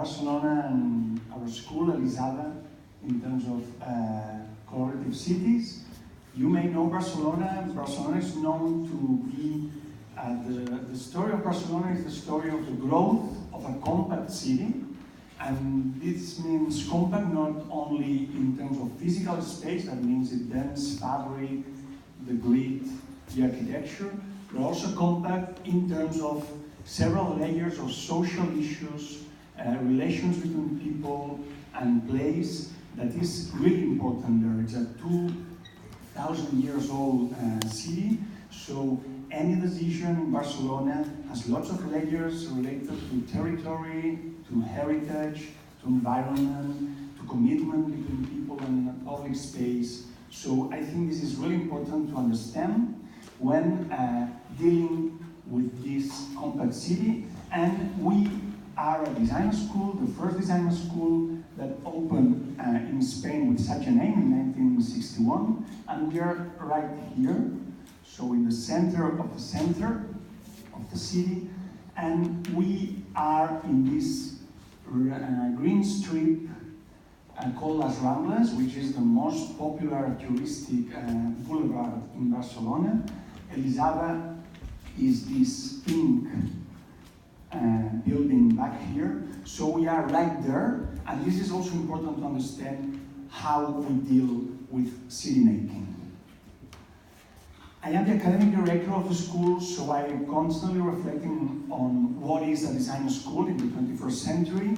Barcelona and our school, Elisava, in terms of collaborative cities. You may know Barcelona. Barcelona is known to be, the story of Barcelona is the story of the growth of a compact city. And this means compact not only in terms of physical space, that means the dense fabric, the grid, the architecture, but also compact in terms of several layers of social issues, relations between people and place, that is really important there. It's a 2,000 years old city, so any decision in Barcelona has lots of layers related to territory, to heritage, to environment, to commitment between people and public space. So I think this is really important to understand when dealing with this compact city. And we are a design school, the first design school that opened in Spain with such a name in 1961, and we are right here, so in the center of the city, and we are in this green strip called Las Ramblas, which is the most popular touristic boulevard in Barcelona. Elisava is this pink building back here, so we are right there, and this is also important to understand how we deal with city making. I am the academic director of the school, so I am constantly reflecting on what is a design school in the 21st century.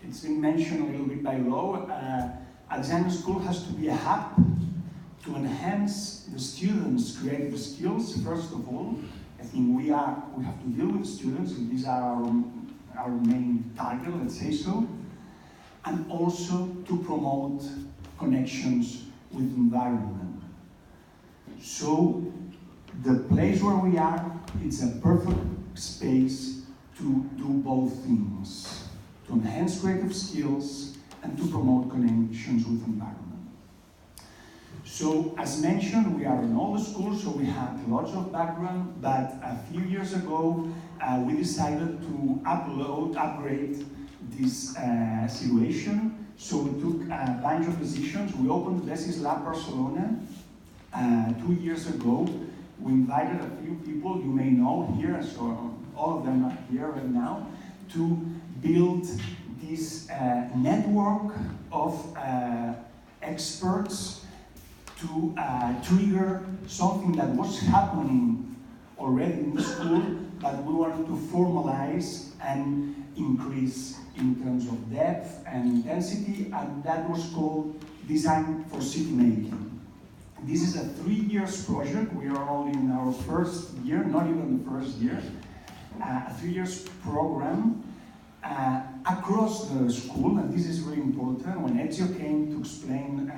It's been mentioned a little bit by Lo. A design school has to be a hub to enhance the students' creative skills, first of all. I think we have to deal with students, and these are our main target, let's say so. And also to promote connections with the environment. So the place where we are, it's a perfect space to do both things, to enhance creative skills and to promote connections with environment. So as mentioned, we are in all the schools, so we have lots of background, but a few years ago we decided to upgrade this situation. So we took a bunch of decisions. We opened DxCC Lab Barcelona 2 years ago. We invited a few people you may know here, so all of them are here right now, to build this network of experts to trigger something that was happening already in the school, but we wanted to formalize and increase in terms of depth and intensity, and that was called Design for City Making. This is a 3-year project. We are only in our first year, not even the first year. A 3-year program across the school, and this is really important. When Ezio came to explain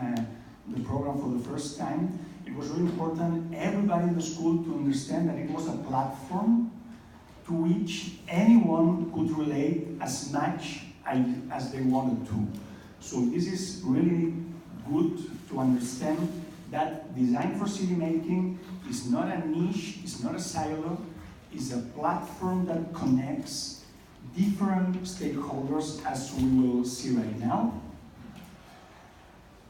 the program for the first time, it was really important everybody in the school to understand that it was a platform to which anyone could relate as much as they wanted to. So this is really good to understand that design for city making is not a niche, it's not a silo, it's a platform that connects different stakeholders, as we will see right now.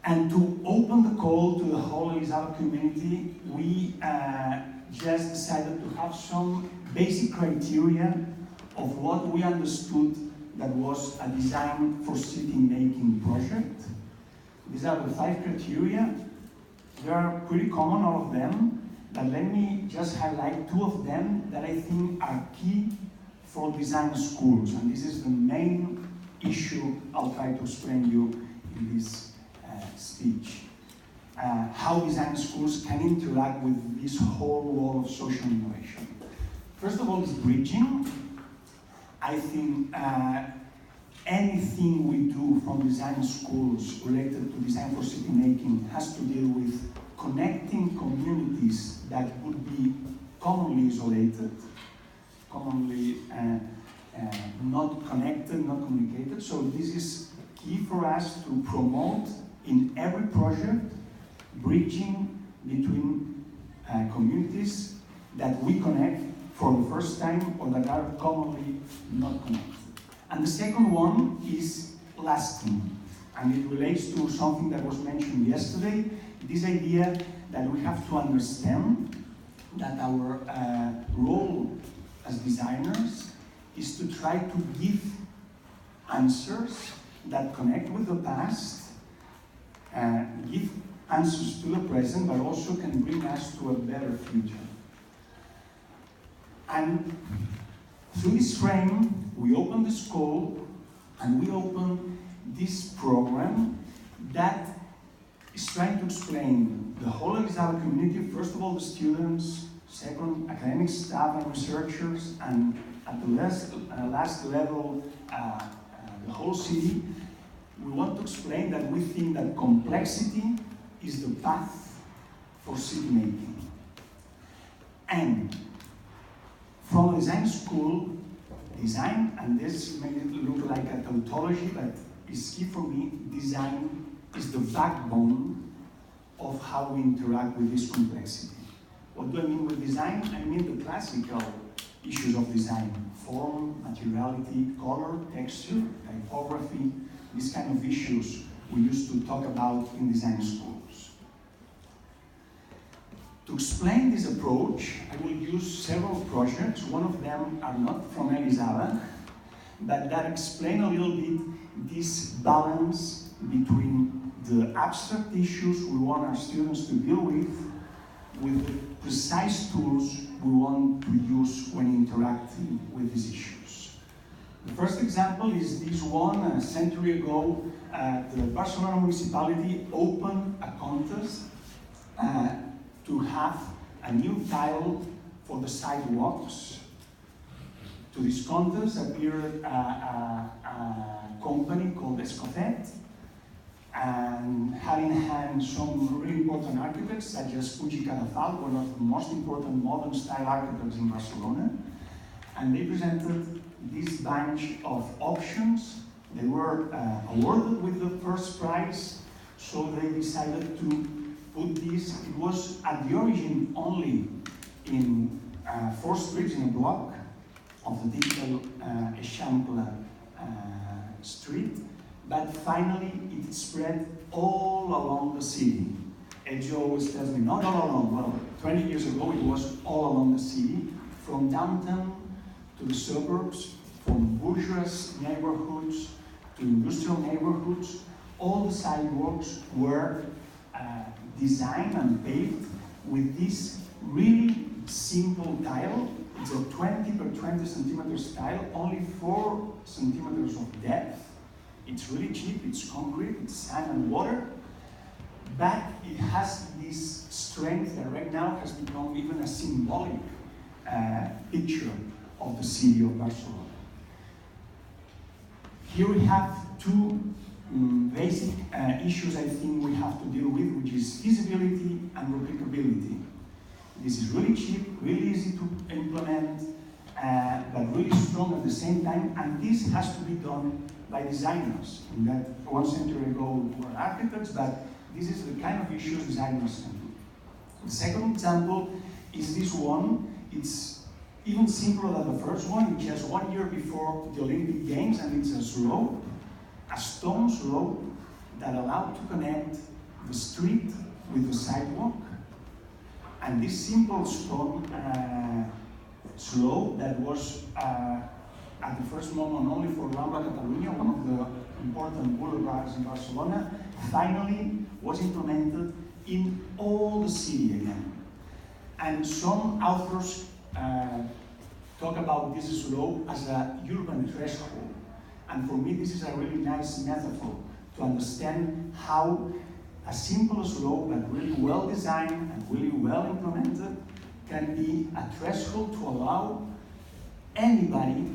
And to open the call to the whole Elisava community, we just decided to have some basic criteria of what we understood that was a design for city making project. These are the 5 criteria. They are pretty common, all of them, but let me just highlight 2 of them that I think are key for design schools, and this is the main issue I'll try to explain you in this speech. How design schools can interact with this whole world of social innovation. First of all is bridging. I think anything we do from design schools related to design for city making has to deal with connecting communities that would be commonly isolated, commonly not connected, not communicated. So this is key for us to promote in every project, bridging between communities that we connect for the first time or that are commonly not connected. And the second one is lasting, and it relates to something that was mentioned yesterday, this idea that we have to understand that our role as designers is to try to give answers that connect with the past, give answers to the present, but also can bring us to a better future. And through this frame, we open the school and we open this program that is trying to explain the whole Elisava community, first of all the students, second academic staff and researchers, and at the last level, the whole city. We want to explain that we think that complexity is the path for city making. And from a design school, design, and this may look like a tautology, but it's key for me, design is the backbone of how we interact with this complexity. What do I mean with design? I mean the classical issues of design: form, materiality, color, texture, typography, these kind of issues we used to talk about in design schools. To explain this approach, I will use several projects. One of them are not from Elisava, but that explain a little bit this balance between the abstract issues we want our students to deal with the precise tools we want to use when interacting with these issues. The first example is this one. A century ago, the Barcelona municipality opened a contest to have a new tile for the sidewalks. To this contest appeared a company called Escofet, and had in hand some really important architects such as Puig i Cadafal, one of the most important modern style architects in Barcelona. And they presented this bunch of options. They were awarded with the first prize, so they decided to put this. It was at the origin only in 4 streets in a block of the typical Eixample street, but finally it spread all along the city. Edjo always tells me, not all along. Well, 20 years ago it was all along the city, from downtown to the suburbs, from bourgeois neighborhoods to industrial neighborhoods. All the sidewalks were designed and paved with this really simple tile. It's a 20 by 20 centimeters tile, only 4 centimeters of depth. It's really cheap, it's concrete, it's sand and water, but it has this strength that right now has become even a symbolic picture of the city of Barcelona. Here we have 2 basic issues I think we have to deal with, which is feasibility and replicability. This is really cheap, really easy to implement, but really strong at the same time, and this has to be done by designers. In that 1 century ago we were architects, but this is the kind of issues designers can do. The second example is this one. It's even simpler than the first one. It's just 1 year before the Olympic Games, and it's a slope, a stone slope that allowed to connect the street with the sidewalk. And this simple stone slope that was at the first moment only for Rambla Catalunya, one of the important boulevards in Barcelona, finally was implemented in all the city again. And some authors talk about this slope as a urban threshold. And for me, this is a really nice metaphor to understand how a simple slope, but really well designed and really well implemented, can be a threshold to allow anybody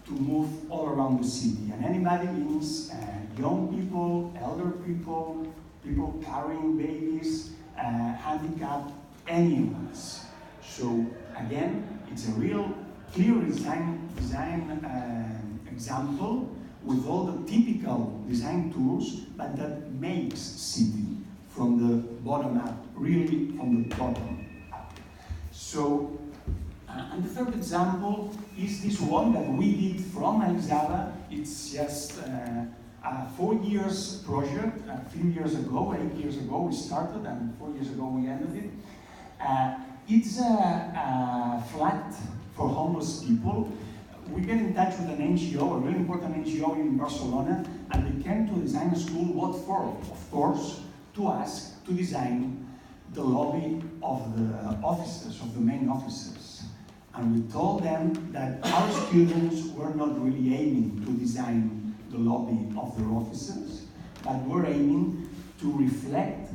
to move all around the city. And anybody means young people, elder people, people carrying babies, handicapped, any of us. So again, it's a real clear design example with all the typical design tools, but that makes city from the bottom up, really from the bottom up. So And the third example is this one that we did from Elisava. It's just a 4 years project. A few years ago, 8 years ago we started, and 4 years ago we ended it. It's a flat for homeless people. We get in touch with an NGO, a really important NGO in Barcelona, and they came to design a school. What for? Of course, to ask to design the lobby of the offices, of the main offices. And we told them that our students were not really aiming to design the lobby of their offices, but were aiming to reflect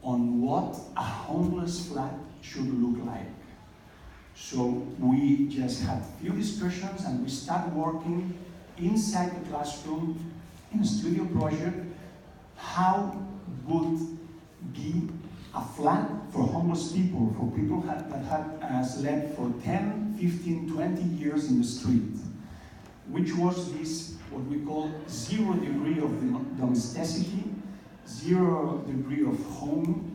on what a homeless flat should look like. So we just had a few discussions and we started working inside the classroom in a studio project. How would be a flat for homeless people, for people that had slept for 10, 15, 20 years in the street, which was this, what we call 0 degree of domesticity, 0 degree of home,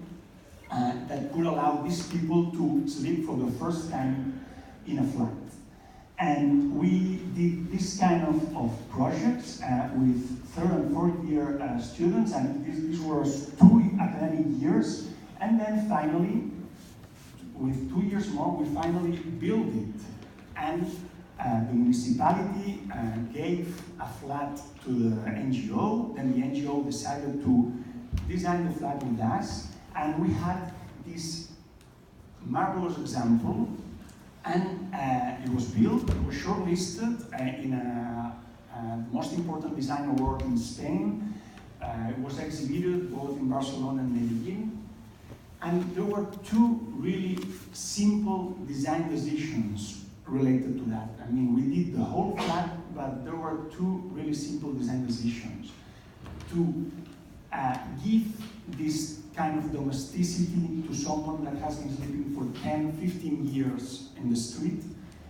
that could allow these people to sleep for the first time in a flat. And we did this kind of projects with 3rd and 4th year students, and these were 2 academic years. And then finally, with 2 years more, we finally built it. And the municipality gave a flat to the NGO. Then the NGO decided to design the flat with us. And we had this marvelous example. And it was built, it was shortlisted in a most important design award in Spain. It was exhibited both in Barcelona and Medellin. And there were 2 really simple design decisions related to that. I mean, we did the whole flat, but there were 2 really simple design decisions. To give this kind of domesticity to someone that has been sleeping for 10, 15 years in the street.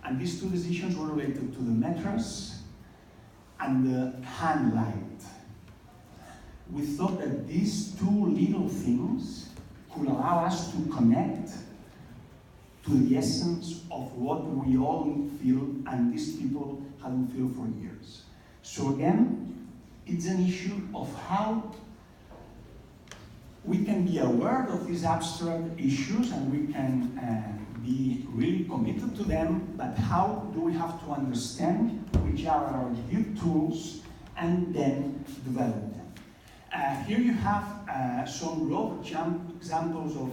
And these 2 decisions were related to the mattress and the hand light. We thought that these 2 little things could allow us to connect to the essence of what we all feel and these people haven't felt for years. So again, it's an issue of how we can be aware of these abstract issues and we can be really committed to them, but how do we have to understand which are our good tools and then develop them? Here you have some raw examples of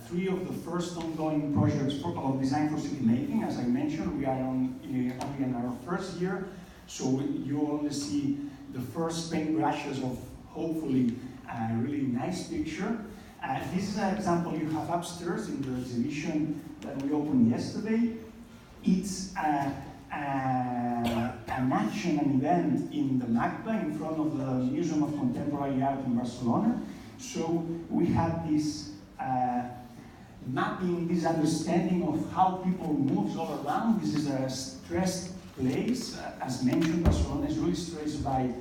3 of the first ongoing projects of design for city making. As I mentioned, we are only in our 1st year, so you only see the first paintbrushes of hopefully a really nice picture. This is an example you have upstairs in the exhibition that we opened yesterday. It's an action, an event in the MACBA in front of the Museum of Contemporary Art in Barcelona. So we had this mapping, this understanding of how people move all around. This is a stressed place. As mentioned, Barcelona is really stressed by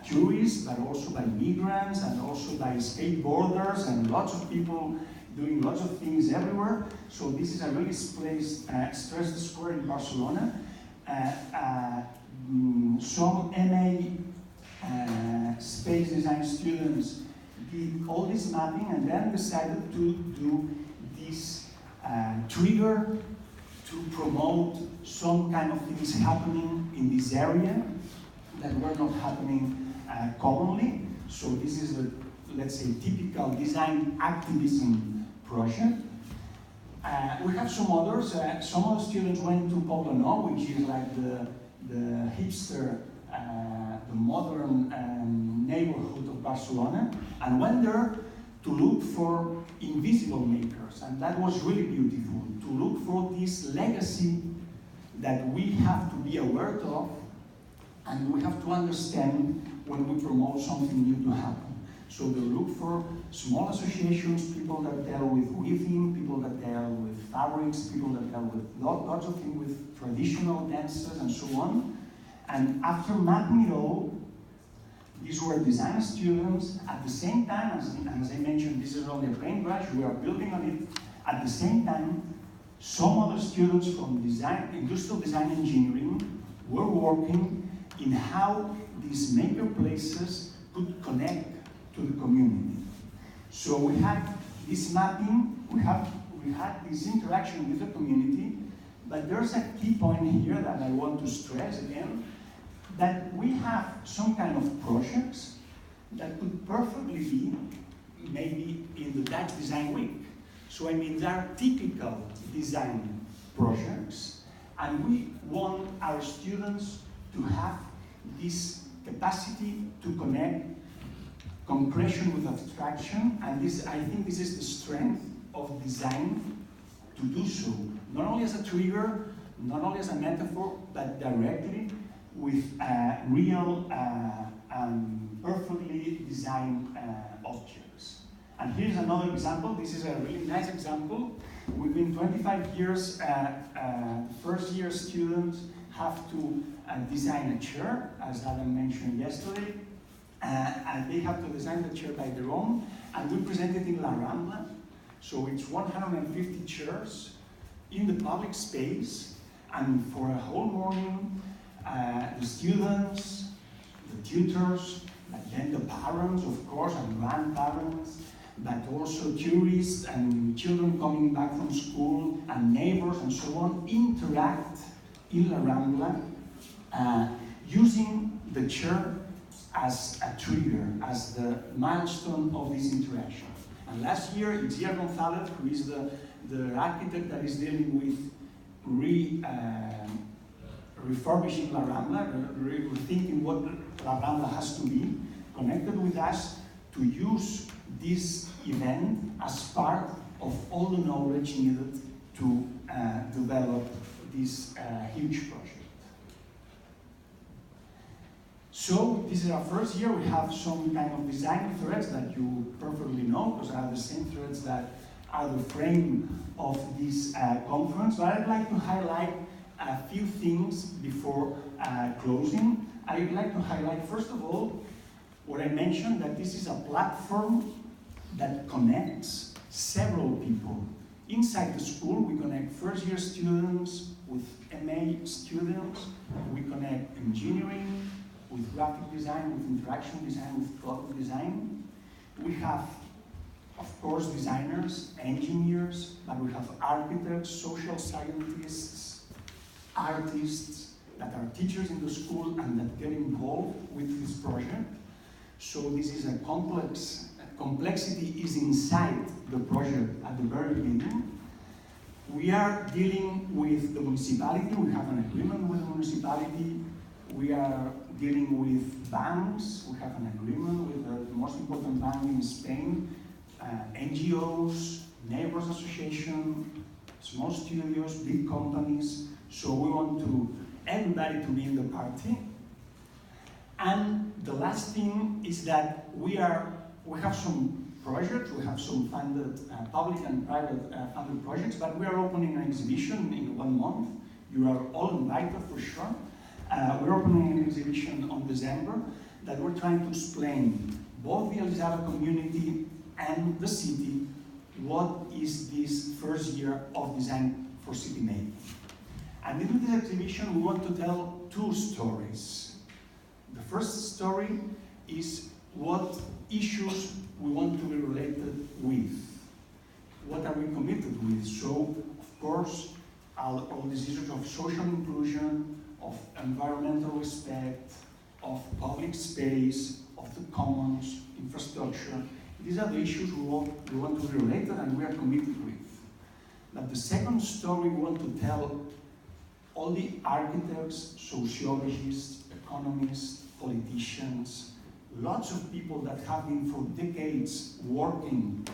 tourists, but also by migrants and also by skateboarders and lots of people doing lots of things everywhere. So this is a really stressed square in Barcelona. Some MA space design students did all this mapping and then decided to do this trigger to promote some kind of things happening in this area that were not happening commonly. So this is a, let's say, typical design activism project. We have some others. Some of the students went to Poblenou, which is like the hipster, the modern neighborhood of Barcelona, and went there to look for invisible makers. And that was really beautiful, to look for this legacy that we have to be aware of, and we have to understand when we promote something new to happen. So they look for small associations, people that deal with weaving, people that deal with fabrics, people that deal with lots of things with traditional dances and so on. And after mapping it all, these were design students. At the same time, as I mentioned, this is only a paintbrush, we are building on it. At the same time, Some other students from industrial design engineering were working in how these maker places could connect to the community. So we had this mapping, we had this interaction with the community, but there's a key point here that I want to stress again, that we have some kind of projects that could perfectly be maybe in the Dutch Design Week. So I mean, they are typical design projects, and we want our students to have this capacity to connect concretion with abstraction, and this, I think this is the strength of design to do so, not only as a trigger, not only as a metaphor, but directly with real perfectly designed objects. And here's another example. This is a really nice example. Within 25 years, first year students have to design a chair, as Adam mentioned yesterday, and they have to design the chair by their own, and we present it in La Rambla. So it's 150 chairs in the public space, and for a whole morning, the students, the tutors, but then the parents, of course, and grandparents, but also tourists and children coming back from school, and neighbors and so on, interact in La Rambla, using the chair as a trigger, as the milestone of this interaction. And last year, Itziar Gonzalez, who is the architect that is dealing with refurbishing La Rambla, rethinking what La Rambla has to be, connected with us to use this event as part of all the knowledge needed to develop this huge project. So this is our first year. We have some kind of design threads that you perfectly know, because are the same threads that are the frame of this conference. But I'd like to highlight a few things before closing. I would like to highlight, first of all, what I mentioned, that this is a platform that connects several people. Inside the school, we connect first-year students with MA students. We connect engineering with graphic design, with interaction design, with product design. We have, of course, designers, engineers, but we have architects, social scientists, artists that are teachers in the school and that get involved with this project. So this is a complex, complexity is inside the project at the very beginning. We are dealing with the municipality. We have an agreement with the municipality. We are dealing with banks. We have an agreement with the most important bank in Spain, NGOs, neighbors association, small studios, big companies. So we want everybody to be in the party. And the last thing is that we have some projects, we have some funded, public and private funded projects, but we are opening an exhibition in 1 month. You are all invited for sure. We're opening an exhibition on December that we're trying to explain both the Elisava community and the city what is this first year of design for city making. And in this exhibition, we want to tell 2 stories. The first story is what issues we want to be related with. What are we committed with? So, of course, all these issues of social inclusion, of environmental respect, of public space, of the commons, infrastructure. These are the issues we want to be related and we are committed with. But the second story we want to tell all the architects, sociologists, economists, politicians, lots of people that have been for decades working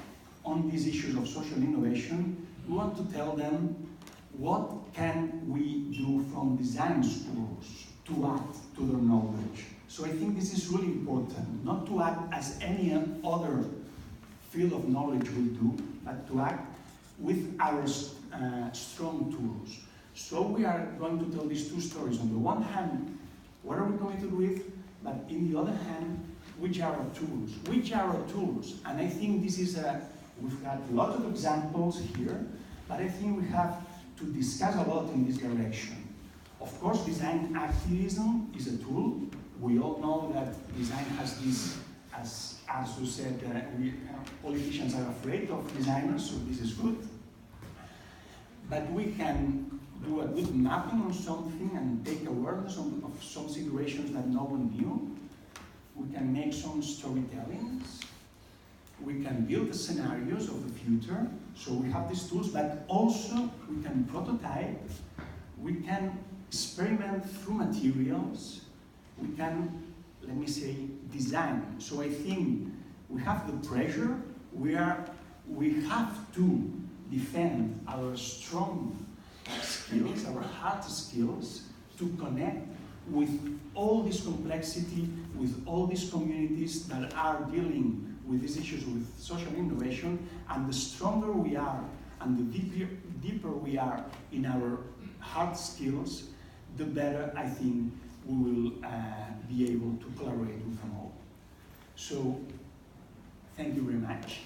on these issues of social innovation. We want to tell them what can we do from design schools to add to their knowledge. So I think this is really important, not to act as any other field of knowledge will do, but to act with our strong tools. So we are going to tell these 2 stories. On the one hand, what are we committed with? But in the other hand, which are our tools? Which are our tools? And I think this is we've got lots of examples here, but I think we have to discuss a lot in this direction. Of course, design activism is a tool. We all know that design has this, as Arzu said, politicians are afraid of designers, so this is good. But we can do a good mapping on something and take awareness of some situations that no one knew. We can make some storytellings. We can build the scenarios of the future. So we have these tools, but also we can prototype. We can experiment through materials. We can, let me say, design. So I think we have the pressure. We have to defend our strong skills, our hard skills, to connect with all this complexity, with all these communities that are dealing with these issues with social innovation. And the stronger we are and the deeper we are in our hard skills, the better I think we will be able to collaborate with them all. So, thank you very much.